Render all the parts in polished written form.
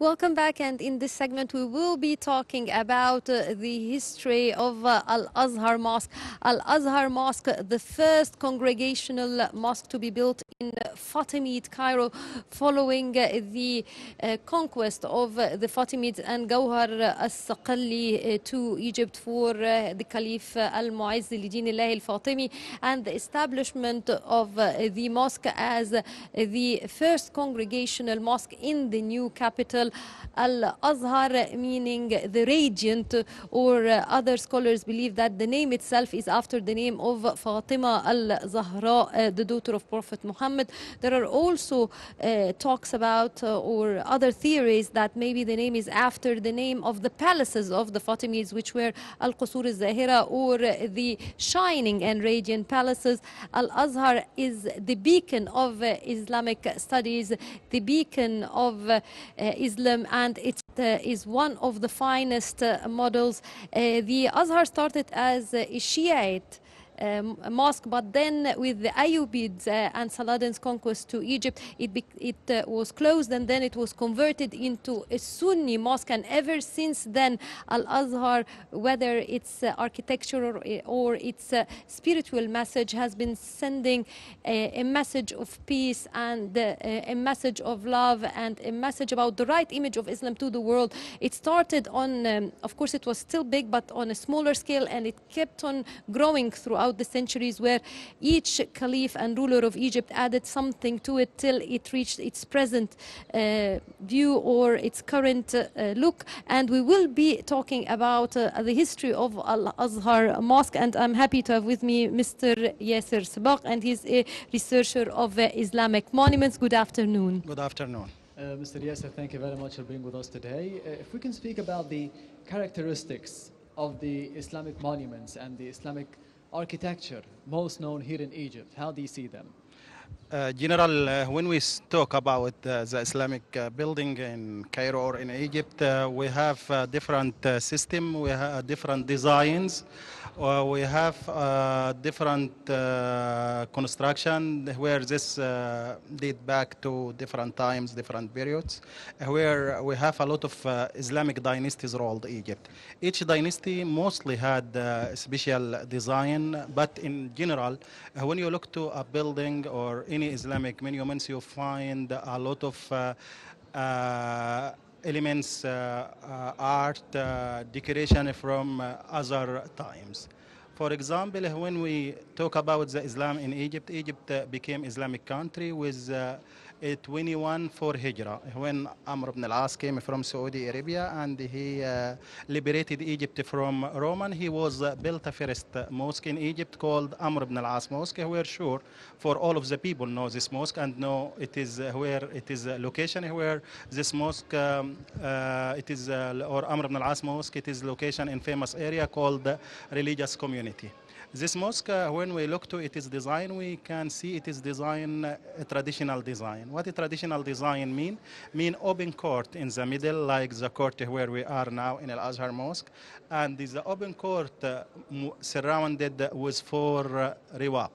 Welcome back, and in this segment, we will be talking about the history of Al Azhar Mosque. Al Azhar Mosque, the first congregational mosque to be built in Fatimid Cairo, following the conquest of the Fatimids and Gawhar al-Saqali to Egypt for the Caliph al-Mu'izz li-Din-Allah al-Fatimi, and the establishment of the mosque as the first congregational mosque in the new capital. Al-Azhar, meaning the radiant, or other scholars believe that the name itself is after the name of Fatima al-Zahra, the daughter of Prophet Muhammad. There are also talks about or other theories that maybe the name is after the name of the palaces of the Fatimids, which were Al-Qusur al-Zahira, or the shining and radiant palaces. Al-Azhar is the beacon of Islamic studies, the beacon of Islam, and it is one of the finest models. The Azhar started as a Shiite mosque, but then with the Ayyubids and Saladin's conquest to Egypt, it was closed, and then it was converted into a Sunni mosque. And ever since then, Al-Azhar, whether its architecture or its spiritual message, has been sending a message of peace and a message of love and a message about the right image of Islam to the world. It started on, of course, it was still big, but on a smaller scale, and it kept on growing throughout the centuries, where each caliph and ruler of Egypt added something to it till it reached its present view or its current look. And we will be talking about the history of Al-Azhar Mosque, and I'm happy to have with me Mr. Yasser Sabaq, and he's a researcher of Islamic monuments. Good afternoon. Good afternoon. Mr. Yasser, thank you very much for being with us today. If we can speak about the characteristics of the Islamic monuments and the Islamic architecture most known here in Egypt, how do you see them? General, when we talk about the Islamic building in Cairo or in Egypt, we have different system, we have different designs, we have different construction where this date back to different times, different periods, where we have a lot of Islamic dynasties ruled Egypt. Each dynasty mostly had special design, but in general, when you look to a building or any Islamic monuments, you find a lot of elements, art, decoration from other times. For example, when we talk about the Islam in Egypt, Egypt became Islamic country with 21 for Hijrah, when Amr ibn al-As came from Saudi Arabia and he liberated Egypt from Roman. He was built a first mosque in Egypt called Amr ibn al-As Mosque. We're sure for all of the people know this mosque and know it is where it is location where this mosque it is or Amr ibn al-As Mosque. It is location in famous area called Religious Community. This mosque, when we look to its design, we can see it is design, a traditional design. What a traditional design mean? Mean open court in the middle, like the court where we are now in Al-Azhar Mosque. And the open court surrounded with four riwaq.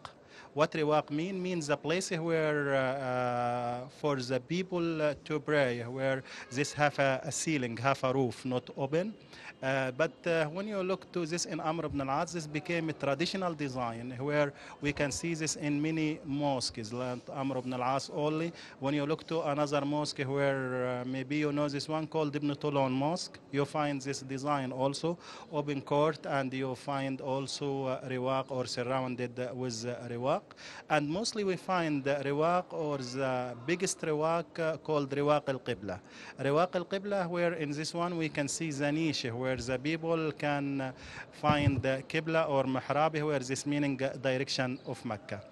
What riwaq mean? Means a place where for the people to pray, where this have a ceiling, have a roof, not open. But when you look to this in Amr ibn al-As, this became a traditional design where we can see this in many mosques, like Amr ibn al-As only. When you look to another mosque where maybe you know this one called Ibn Toulon Mosque, you find this design also, open court, and you find also riwaq or surrounded with riwaq. And mostly we find riwaq or the biggest riwaq called riwaq al-Qibla. Riwaq al-Qibla, where in this one we can see the niche where the people can find the Qibla or Mihrab, where this meaning direction of Mecca.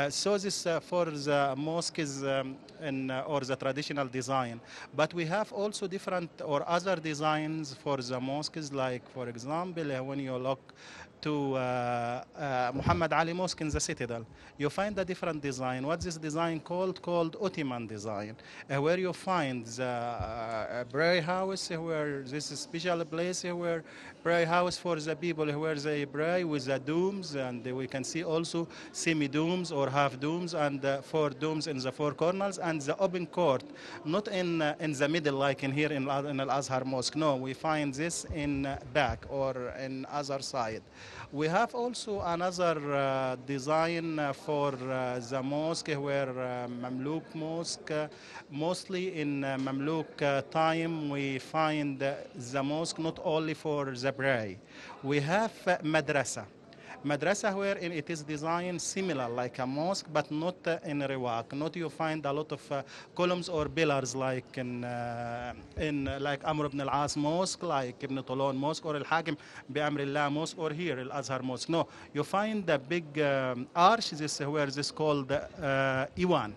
So this for the mosques or the traditional design. But we have also different or other designs for the mosques, like for example, when you look to Muhammad Ali Mosque in the Citadel, you find a different design. What's this design called? Called Ottoman design, where you find the prayer house, where this is special place where prayer house for the people where they pray with the domes, and we can see also semi-domes or half-domes and four domes in the four corners, and the open court, not in the middle like in here in Al-Azhar Mosque. No, we find this in back or in other side. We have also another design for the mosque where Mamluk Mosque, mostly in Mamluk time we find the mosque not only for the prayer. We have madrasa. Madrasa where it is designed similar like a mosque but not in Riwaq. Not you find a lot of columns or pillars like in like Amr ibn al-As Mosque, like Ibn Tulun Mosque or Al-Hakim bi Amrillah Mosque or here Al-Azhar Mosque. No, you find the big arch, this where this called Iwan.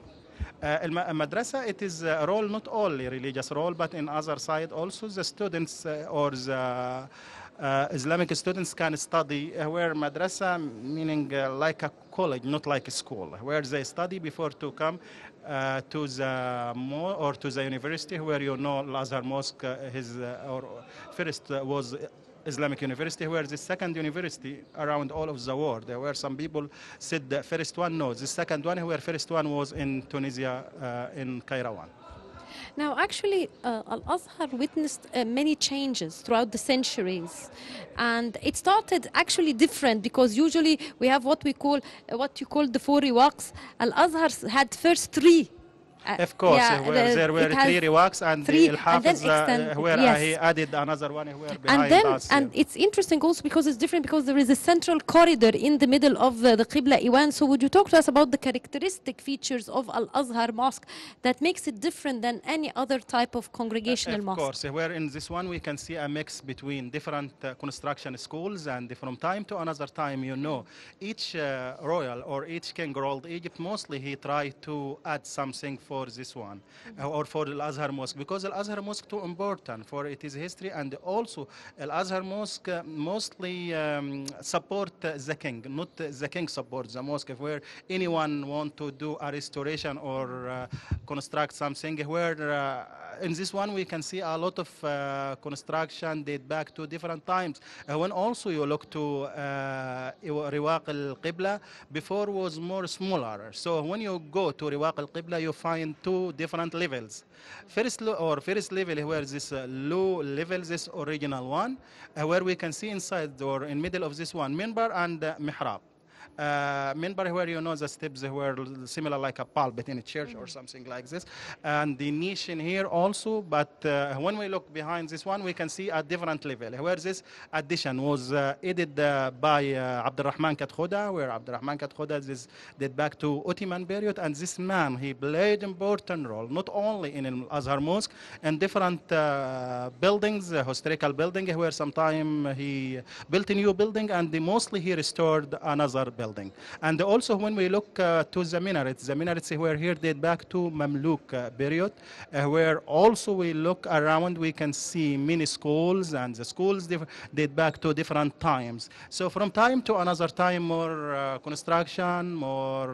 Madrasa, it is a role not only religious role but in other side also the students or the Islamic students can study where madrasa meaning like a college, not like a school, where they study before to come to the or to the university where you know Al-Azhar Mosque his or first was Islamic University, where the second university around all of the world. There were some people said the first one, no, the second one, where first one was in Tunisia, in Kairouan. Now, actually, Al-Azhar witnessed many changes throughout the centuries, and it started actually different because usually we have what you call the four riwaqs. Al-Azhar had first three. Of course, there were three riwaqs and the Al-Hafiz where he added another one where behind us. And it's interesting also because it's different because there is a central corridor in the middle of the Qibla Iwan. So would you talk to us about the characteristic features of Al-Azhar Mosque that makes it different than any other type of congregational mosque? Of course, where in this one we can see a mix between different construction schools, and from time to another time, you know, each royal or each king ruled Egypt, mostly he tried to add something for this one or for Al-Azhar Mosque, because Al-Azhar Mosque too important for its history, and also Al-Azhar Mosque mostly support the king, not the king supports the mosque, where anyone want to do a restoration or construct something, where in this one we can see a lot of construction date back to different times. When also you look to Riwaq al-Qibla, before was more smaller. So when you go to Riwaq al-Qibla, you find two different levels. First level where this low level, this original one, where we can see inside or in middle of this one, minbar and mihrab. Minbar where you know the steps were similar like a pulpit in a church or something like this, and the niche in here also, but when we look behind this one we can see a different level where this addition was added by Abdurrahman Kat Khuda, where Abdurrahman Kat Khuda is date back to Ottoman period, and this man he played important role not only in Al-Azhar Mosque and different buildings, historical building, where sometime he built a new building and mostly he restored another building. And also when we look to the minarets were here date back to Mamluk period, where also we look around we can see many schools, and the schools date back to different times. So from time to another time, more construction, more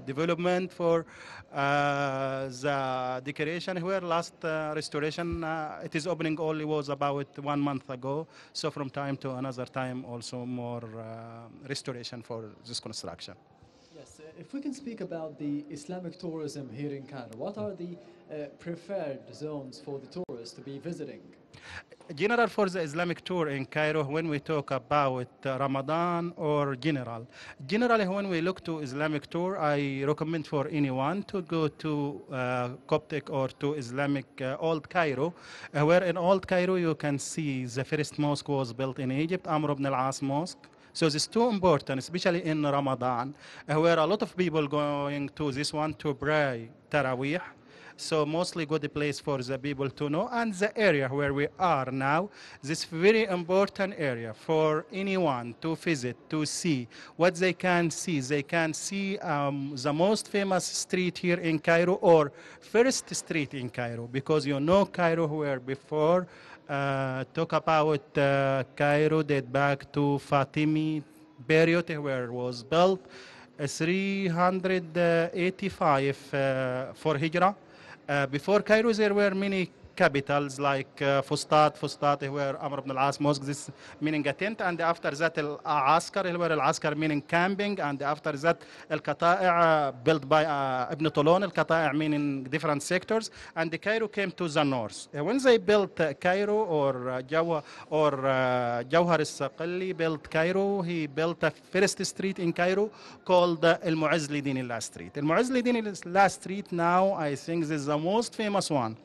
development for the decoration, where last restoration it is opening only was about 1 month ago. So from time to another time also more restoration for this construction. Yes, if we can speak about the Islamic tourism here in Cairo, what are the preferred zones for the tourists to be visiting? General for the Islamic tour in Cairo, when we talk about Ramadan or generally when we look to Islamic tour, I recommend for anyone to go to Coptic or to Islamic Old Cairo, where in Old Cairo you can see the first mosque was built in Egypt, Amr ibn al-As Mosque. So this is too important, especially in Ramadan, where a lot of people going to this one to pray Taraweeh. So mostly good place for the people to know. And the area where we are now, this very important area for anyone to visit, to see what they can see. They can see the most famous street here in Cairo, or first street in Cairo, because you know Cairo where before talk about Cairo date back to Fatimi period where it was built 385 for Hijrah. Before Cairo, there were many capitals like Fustat, where Amr ibn al-As mosque, this meaning a tent, and after that Al-Askar, where Al-Askar meaning camping, and after that Al-Qata'i built by Ibn Tulun, Al-Qata'i meaning different sectors, and the Cairo came to the north. When they built Cairo, or Jawhar al-Saqali built Cairo, he built a first street in Cairo called Al-Mu'izz Lidin Street. Al-Mu'izz Lidin Street now, I think this is the most famous one,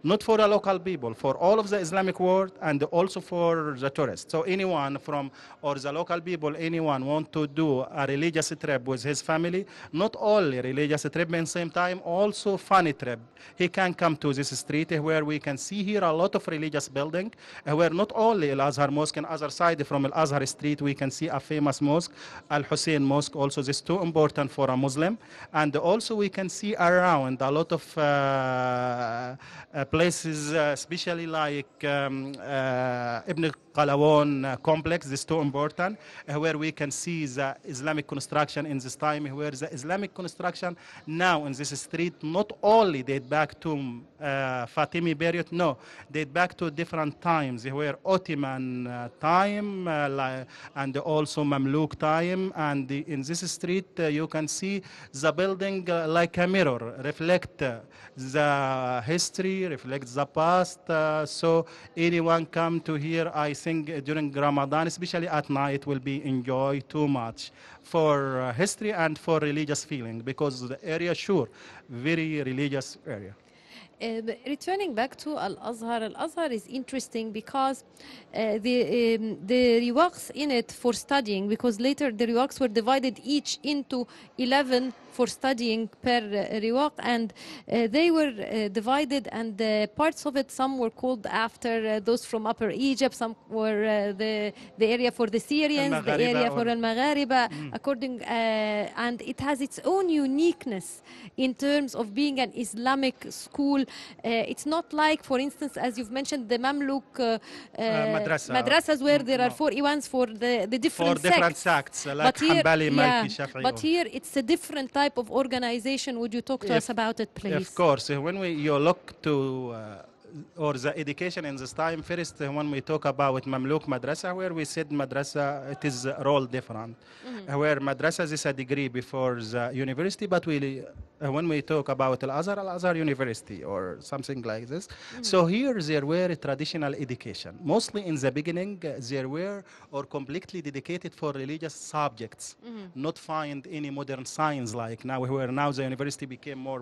not for the local people, for all of the Islamic world, and also for the tourists. So anyone from, or the local people, anyone want to do a religious trip with his family, not only religious trip, but at the same time also funny trip, he can come to this street where we can see here a lot of religious building, where not only Al-Azhar Mosque, and other side from Al-Azhar Street, we can see a famous mosque, Al-Hussein Mosque, also this too important for a Muslim. And also we can see around a lot of places, especially like Ibn Qalawun complex, this is too important, where we can see the Islamic construction in this time, where the Islamic construction now in this street not only date back to Fatimi period, no, date back to different times, where Ottoman time and also Mamluk time, and in this street you can see the building like a mirror, reflect the history, reflects the past, so anyone come to here, I think during Ramadan, especially at night, will be enjoy too much for history and for religious feeling, because the area, sure, very religious area. Returning back to Al-Azhar, Al-Azhar is interesting because the riwaqs in it for studying, because later the riwaqs were divided each into 11 for studying per riwaq, and they were divided, and parts of it, some were called after those from Upper Egypt, some were the area for the Syrians, the area for Al-Maghariba, according, and it has its own uniqueness in terms of being an Islamic school. It's not like, for instance, as you've mentioned, the Mamluk madrasas, where there are 4 Iwans for the different sects. For different sects, like Hanbali, Maliki, Shafi'i. But here it's a different type of organization. Would you talk to us about it, please? Of course. When you look to or the education in this time, first when we talk about Mamluk Madrasa, where we said Madrasa, it is a role different. Where Madrasa is a degree before the university, but when we talk about Al-Azhar University or something like this. So here there were traditional education. Mostly in the beginning, there were or completely dedicated for religious subjects, not find any modern science like now, where now the university became more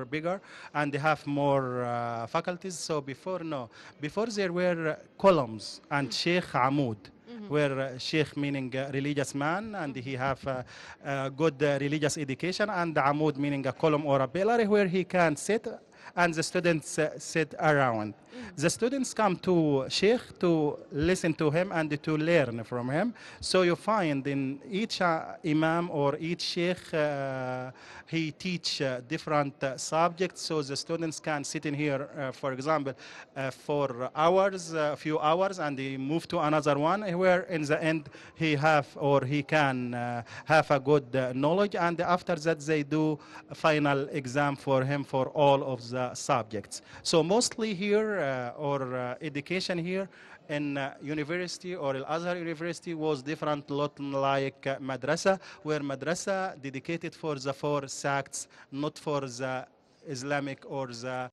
bigger and they have more faculties. So before, no. Before there were columns and Sheikh Amoud, where Sheikh meaning religious man, and he have a good religious education, and Amoud meaning a column or a pillar where he can sit, and the students sit around. The students come to Sheikh to listen to him and to learn from him. So you find in each imam or each Sheikh, he teach different subjects. So the students can sit in here, for example, for hours, a few hours, and they move to another one, where in the end he have or he can have a good knowledge. And after that, they do a final exam for him for all of the subjects. So mostly here, education here in university or Al-Azhar University was different, lot like Madrasa, where Madrasa dedicated for the 4 sects, not for the Islamic or the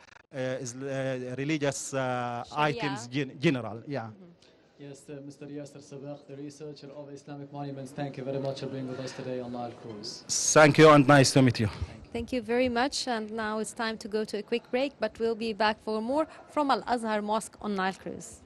religious items general. Yeah. Yes, Mr. Yasser Sabakh, the researcher of Islamic monuments, thank you very much for being with us today on Nile Cruise. Thank you and nice to meet you. Thank you very much. And now it's time to go to a quick break, but we'll be back for more from Al-Azhar Mosque on Nile Cruise.